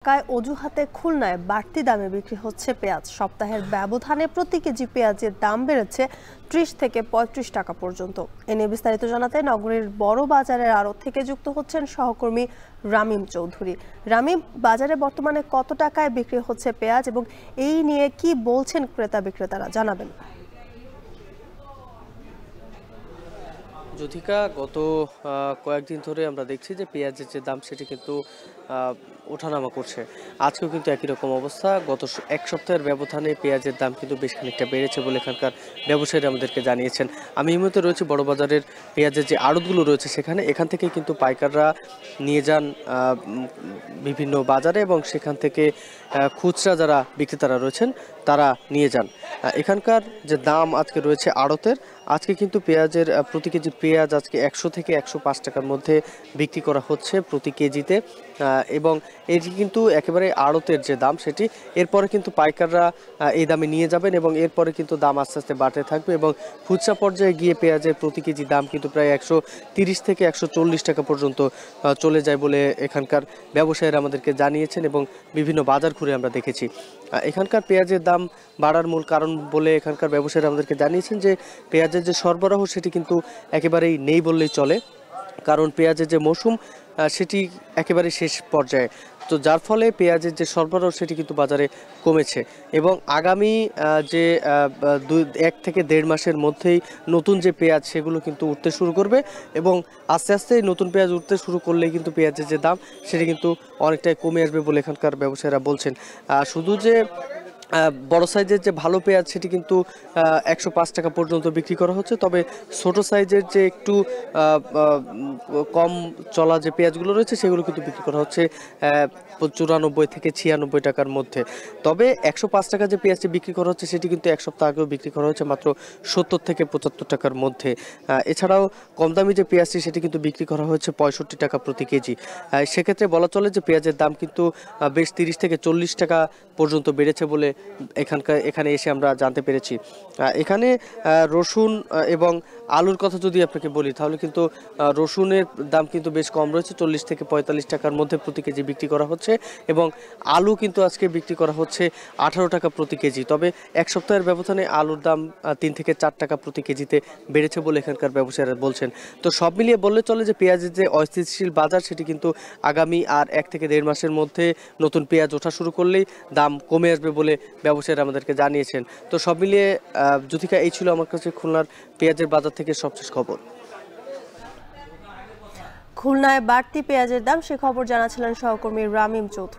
থাকায় অজুহাতে খুলনায় বাড়তি দামে বিক্রি হচ্ছে পেঁয়াজ। সপ্তাহের ব্যবধানে প্রতি কেজি পেঁয়াজের দাম বেড়েছে ৩০ থেকে ৩৫ টাকা পর্যন্ত। এ নিয়ে বিস্তারিত জানাতে নগরীর বড় বাজারের আড়ত থেকে যুক্ত হচ্ছেন সহকর্মী রামিম চৌধুরী। রামিম, বাজারে বর্তমানে কত টাকায় বিক্রি হচ্ছে পেঁয়াজ এবং এই নিয়ে কি বলছেন ক্রেতা বিক্রেতারা, জানাবেন। যুথিকা, গত কয়েকদিন ধরে আমরা দেখছি যে পেঁয়াজের যে দাম সেটি কিন্তু ওঠানামা করছে। আজকেও কিন্তু একই রকম অবস্থা। গত এক সপ্তাহের ব্যবধানে পেঁয়াজের দাম কিন্তু বেশ খানিকটা বেড়েছে বলে এখানকার ব্যবসায়ীরা আমাদেরকে জানিয়েছেন। আমি এই মুহূর্তে রয়েছি বড় বাজারের পেঁয়াজের যে আড়তগুলো রয়েছে এখান থেকে কিন্তু পাইকাররা নিয়ে যান বিভিন্ন বাজারে এবং সেখান থেকে খুচরা যারা বিক্রেতারা রয়েছেন তারা নিয়ে যান। এখানকার যে দাম আজকে রয়েছে আড়তের, আজকে কিন্তু পেঁয়াজের প্রতি কেজি পেঁয়াজ আজকে ১০০ থেকে ১০৫ টাকার মধ্যে বিক্রি করা হচ্ছে প্রতি কেজিতে। এবং এটি কিন্তু একেবারে আড়তের যে দাম সেটি, এরপরে কিন্তু পাইকাররা এই দামে নিয়ে যাবেন এবং এরপরে কিন্তু দাম আস্তে আস্তে বাড়তে থাকবে এবং খুচরা পর্যায়ে গিয়ে পেঁয়াজের প্রতি কেজি দাম কিন্তু প্রায় ১৩০ থেকে ১৪০ টাকা পর্যন্ত চলে যায় বলে এখানকার ব্যবসায়ীরা আমাদেরকে জানিয়েছেন এবং বিভিন্ন বাজার ঘুরে আমরা দেখেছি। এখানকার পেঁয়াজের দাম বাড়ার মূল কারণ বলে এখানকার ব্যবসায়ীরা আমাদেরকে জানিয়েছেন যে পেঁয়াজের যে সরবরাহ সেটি কিন্তু একেবারেই নেই বললেই চলে, কারণ পেঁয়াজের যে মৌসুম সেটি একেবারে শেষ পর্যায়ে, তো যার ফলে পেঁয়াজের যে সরবরাহ সেটি কিন্তু বাজারে কমেছে এবং আগামী যে ১ থেকে ১.৫ মাসের মধ্যেই নতুন যে পেঁয়াজ সেগুলো কিন্তু উঠতে শুরু করবে এবং আস্তে আস্তে নতুন পেঁয়াজ উঠতে শুরু করলেই কিন্তু পেঁয়াজের যে দাম সেটি কিন্তু অনেকটাই কমে আসবে বলে এখানকার ব্যবসায়ীরা বলছেন। শুধু যে বড় সাইজের যে ভালো পেঁয়াজ সেটি কিন্তু ১০৫ টাকা পর্যন্ত বিক্রি করা হচ্ছে, তবে ছোট সাইজের যে একটু কম চলা যে পেঁয়াজগুলো রয়েছে সেগুলো কিন্তু বিক্রি করা হচ্ছে ৯৪ থেকে ৯৬ টাকার মধ্যে। তবে ১০৫ টাকা যে পেঁয়াজটি বিক্রি করা হচ্ছে সেটি কিন্তু এক সপ্তাহ আগেও বিক্রি করা হচ্ছে মাত্র ৭০ থেকে ৭৫ টাকার মধ্যে। এছাড়াও কম দামি যে পেঁয়াজটি সেটি কিন্তু বিক্রি করা হচ্ছে ৬৫ টাকা প্রতি কেজি। সেক্ষেত্রে বলা চলে যে পেঁয়াজের দাম কিন্তু বেশ ৩০ থেকে ৪০ টাকা পর্যন্ত বেড়েছে বলে এখানে এসে আমরা জানতে পেরেছি। এখানে রসুন এবং আলুর কথা যদি আপনাকে বলি তাহলে কিন্তু রসুনের দাম কিন্তু বেশ কম রয়েছে, ৪০ থেকে ৪৫ টাকার মধ্যে প্রতি কেজি বিক্রি করা হচ্ছে এবং আলু কিন্তু আজকে বিক্রি করা হচ্ছে ১৮ টাকা প্রতি কেজি। তবে এক সপ্তাহের ব্যবধানে আলুর দাম ৩ থেকে ৪ টাকা প্রতি কেজিতে বেড়েছে বলে এখানকার ব্যবসায়ীরা বলছেন। তো সব মিলিয়ে বললে চলে যে পেঁয়াজের যে অস্থিতিশীল বাজার সেটি কিন্তু আগামী আর ১ থেকে ১.৫ মাসের মধ্যে নতুন পেঁয়াজ ওঠা শুরু করলেই দাম কমে আসবে বলে ব্যবসায়ীরা আমাদেরকে জানিয়েছেন। তো সব মিলিয়ে যুথিকা, এই ছিল আমার কাছে খুলনার পেঁয়াজের বাজার থেকে সবশেষ খবর। খুলনায় বাড়তি পেঁয়াজের দাম, সে খবর জানাচ্ছিলেন সহকর্মী রামিম চৌধুরী।